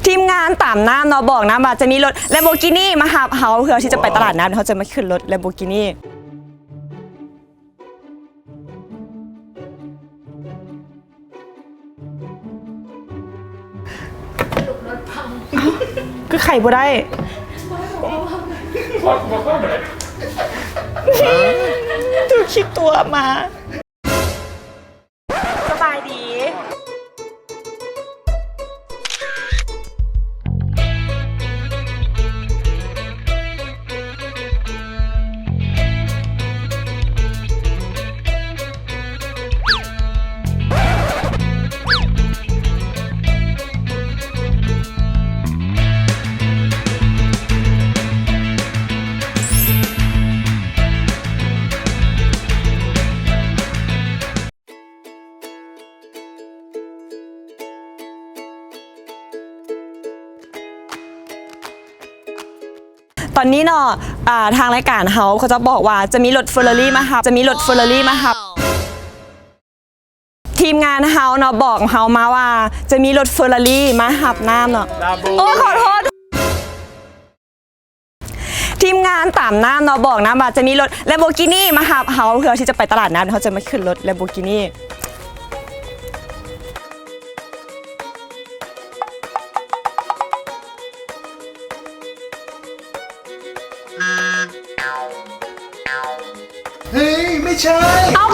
ทีมงานตามน้ำเนาะบอกนะว่าจะมีรถ Lamborghini มาหาเฮาเพื่อที่จะไปตลาดน้ำเขาจะมาขึ้นรถ Lamborghini คือไข่บ่ได้ถูกคิดตัวมาสบายดีตอนนี้เนาะทางรายการเขาจะบอกว่าจะมีรถเฟอร์รารี่มาหับทีมงานเฮาเนาะบอกเฮามาว่าจะมีรถเฟอร์รารี่มาหับน้ำเนาะโอ้ขอโทษทีมงานตามน้ำเนาะบอกนะว่าจะมีรถ Lamborghini มาหับเฮาเพื่อที่จะไปตลาดน้ำเขาจะมาขึ้นรถ Lamborghiniเฮ้ยไม่ใช่ เอา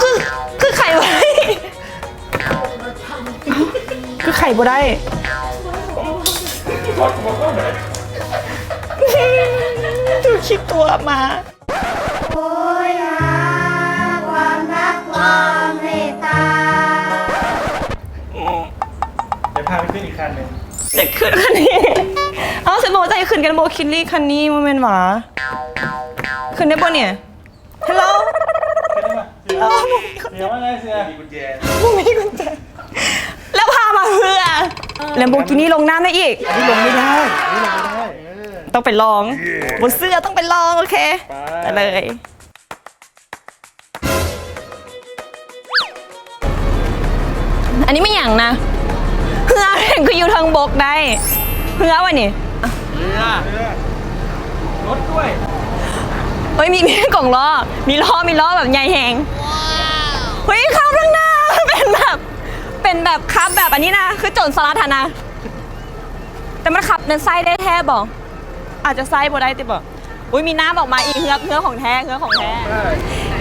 คือไข่บ่ได้คือไข่บ่ได้ถูกคิดตัวมาโอ้ยหาความรักความเมตตาเดี๋ยวพาไปขึ้นอีกคันหนึ่งเด็กขึ้นคันนี้เอาฉันบอกจะให้ขึ้นกันโบคินลี่คันนี้โมเมนต์หวาขึ้นได้ป่ะเนี่ยฮัลโหลเสียว่าไงเสียมีกุญแจแล้วพามาเพื่อแลมโบกินี่ลงน้ำได้อีกนี่ลงไม่ได้ต้องไปลองบนเสื้อต้องไปลองโอเคไปเลยอันนี้ไม่หยั่งนะเพื่อเห็นคืออยู่ทางบกได้เพื่อวะนี่รถด้วยเฮ้ยมีกล่องล้อมีล้อแบบใหญ่แหงเฮ้ยขับข้างหน้าเป็นแบบขับแบบอันนี้นะคือโจรสลัดนะแต่มันขับในไส้ได้แท้บอกอาจจะไส้บ่ได้ติบอกอุ้ยมีน้ำออกมาอีกเฮือของแท้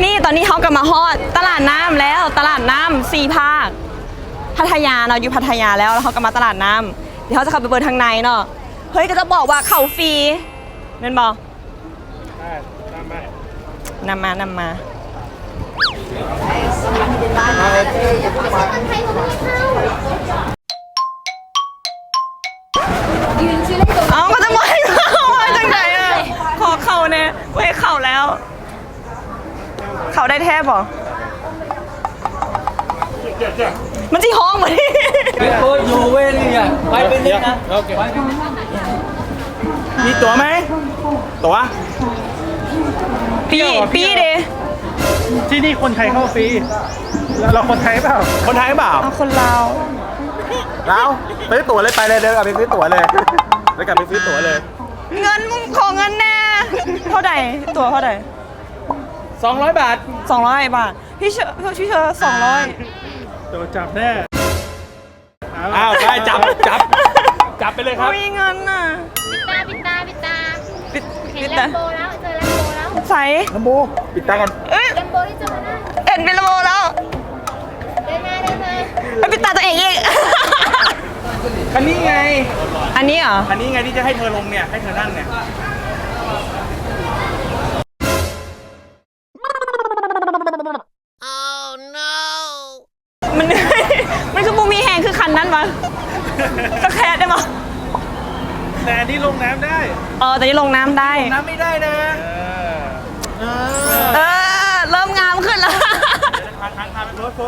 นี่ตอนนี้เขากำลังมาฮอดตลาดน้ำแล้วตลาดน้ำ4 ภาคพัทยาเนาะอยู่พัทยาแล้วเขากำลังมาตลาดน้ำเดี๋ยวเขาจะขับไปเปิดทางในเนาะเฮ้ยก็จะบอกว่าเขาฟรีนั่นบอกนำมาเอาก็จะบอกให้เข้าจังไหนอ่ะขอเข่าเนี่ยไว้เข่าแล้วเข่าได้แทบหรอมันที่ห้องมาดิโอ้ยอยู่เว้ยนี่อ่ะไปเป็นนิดนะมีตั๋วไหมตั๋วปีเดที่นี่คนไทยเข้าฟรีเราคนไทยเปล่าเอาคนลาวไปซื้อตั๋วเลยไปเลยเดี๋ยวกลับไปซื้อตั๋วเลยเงินขอเงินแน่เท่าไหร่ตั๋วเท่าไหร่200 บาท200 บาทพี่เชอ200ตัวจับแน่อ้าวไปจับไปเลยครับมีเงินน่ะปิดตาเห็นแลมโบแล้วเจอแลมโบแล้วใส่แลมโบปิดตาก่อนแลมโบที่เจอแล้วเห็นเป็นแลมโบแล้วเดินมาแล้วปิดตาตัวเองอีกคันนี้ไงอันนี้เหรอคันนี้ไงที่จะให้เธอลงเนี่ยให้เธอนั่งเนี่ยมันคือบูมีแหงคือคันนั้นมั้งก็แค่ได้มั้งแต่อันนี้ลงน้ำได้แต่นี่ลงน้ำได้ลงน้ำไม่ได้นะเริ่มงามขึ้นแล้วทางเป็นรถข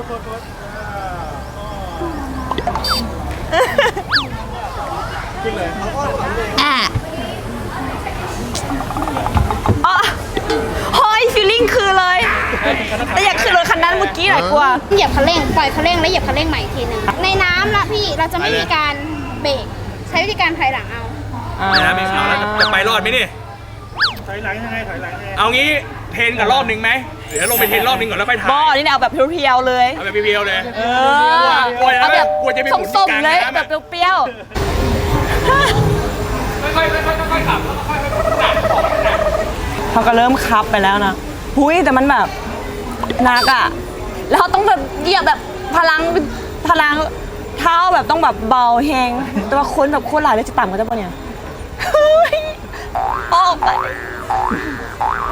ึ้นเลยเฮ้ยฟีลลิ่งคือเลยแต่อยากขึ้นรถคันนั้นเมื่อกี้หน่อยกลัวเหยียบคันเร่งปล่อยคันเร่งแล้วเหยียบคันเร่งใหม่อีกทีนึงในน้ำละพี่เราจะไม่มีการเบรก ใช้วิธีการถอยหลังเอา นะไม่เอาแล้วจะไปรอดไหมนี่ ถอยหลังยังไงถอยหลังยังไง เอางี้เทรนกับรอบหนึ่งไหมเดี๋ยวลงไปเทรนรอบหนึ่งก่อนแล้วค่อยถ่าย บอนี่เอาแบบเพียวๆเลย เอาแบบเพียวๆเลย กเอาแบบ กลัวจะไปหมุน ส้ม กลาง ๆเลย น้ำ แบบเปรี้ยว ค่อยๆขับค่อยๆ ๆเขาก็เริ่มคับไปแล้วนะหุยแต่มันแบบหนักอ่ะแล้วเขาต้องแบบเหยียบแบบพลังเท้าแบบต้องแบบเบาแหงแต่ว่าคนแบบโคตรหลายเลยจะต่ำกันได้ปะเนี่ยเฮ้ยออกไป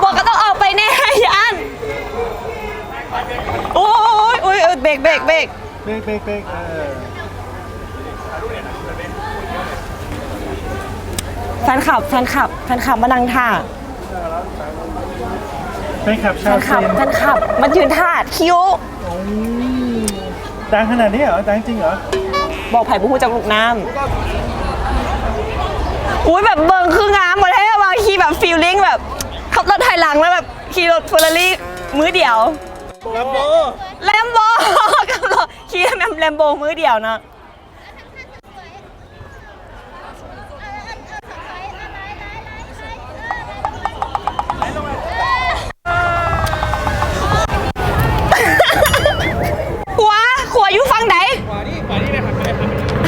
บอกก็ต้องออกไปแน่ยันโอ้ยเบรก เบรกแฟนคลับมานั่งท่า แฟนคลับชาวจีน แฟนคลับมายืนท่าคิ้ว ดังขนาดนี้เหรอดังจริงเหรอ บอกไผ่บุ้งจากลูกน้ำอุ้ยแบบเบิงคืองามหมดเลยบางทีแบบฟีลลิ่งแบบขับรถถอยหลังแล้วแบบขี่รถเฟอร์รารี่มือเดียว ครับโบ แลมโบกับรถขี่แลมโบมือเดียวนะขวาอยู่ฝั่งไหน กว่านี้เลยครับ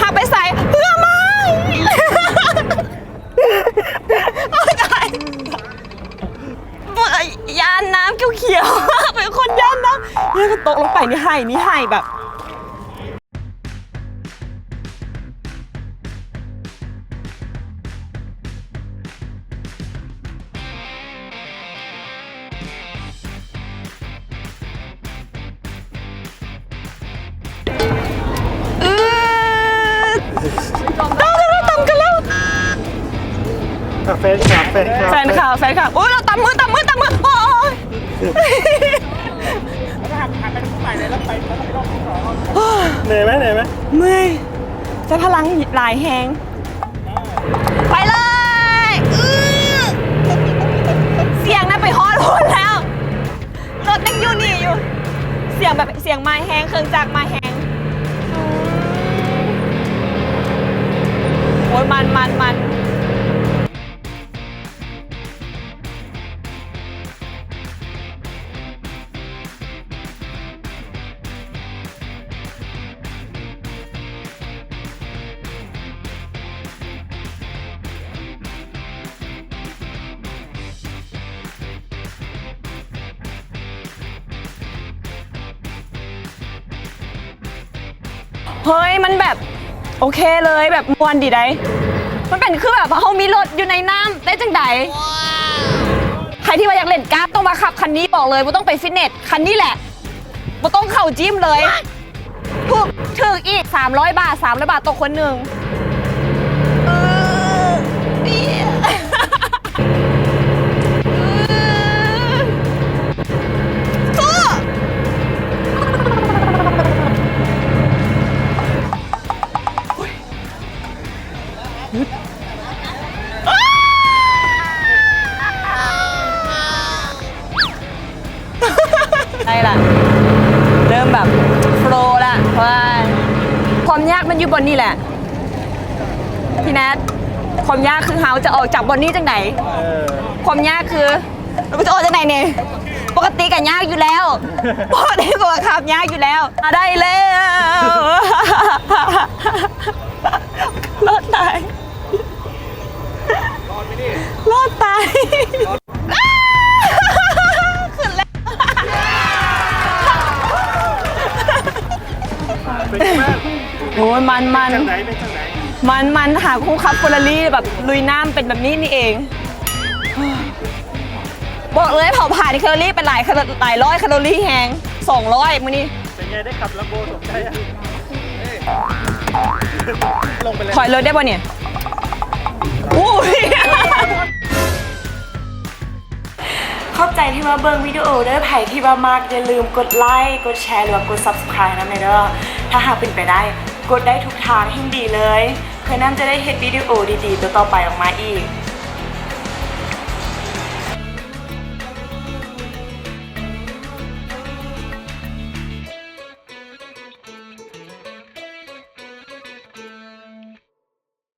หักไปใส่เพื่อไม่ยานน้ำเขียวๆเป็นคนยานน้ำเนี่ยก็ตกลงไปนี่ให้แบบแฟนคลับโอ้ยเราตำมือโอ้ยเหนื่อยไหมเมื่อยจะพลังหลายแหงไปเลยเสียงน่ะไปฮอดหุ่นแล้วรถยังอยู่นี่อยู่เสียงแบบเสียงไม้แหงเครื่องจักรไม้แหงโอ้ยมันเฮ้ยมันแบบโอเคเลยแบบมวนดีได้มันเป็นคือแบบเขามีรถอยู่ในน้ำได้จังใดใครที่ว่าอยากเล่นการ์ดต้องมาขับคันนี้บอกเลยว่าต้องไปฟิตเนสคันนี้แหละว่าต้องเข่าจิ้มเลยถูกอีก300 บาทต่อคนหนึ่งได้ละเริ่มแบบโฟลว์ละว่าความยากมันอยู่บนนี่แหละพี่แนทความยากคือเฮาจะออกจากบนนี้จังไหนความยากคือเราจะออกจากไหนเนี่ยปกติกันยากอยู่แล้วปกติกว่าขับยากอยู่แล้วได้แล้วรอดตายรอดตายขึ้นแล้วโอ้ยมันหาคู่ขับเฟอร์รารี่แบบลุยน้ำเป็นแบบนี้นี่เองบอกเลยเผาผ่านแคลอรี่เป็นหลายร้อยแคลอรี่แหง200มื้อนี้ เป็นไงได้ขับลัมโบสมใจยังลงไปเลย ถอยรถได้ป่ะเนี่ยอุ้ยเข้าใจที่มาเบิ่งวิดีโอเด้อไผ่ที่ว่ามากอย่าลืมกดไลค์กดแชร์หรือว่ากด subscribe นะเด้อถ้าหากเป็นไปได้กดได้ทุกทางให้ดีเลยเพื่อน้ำจะได้เห็นวิดีโอดีๆต่อไปออกมาอีก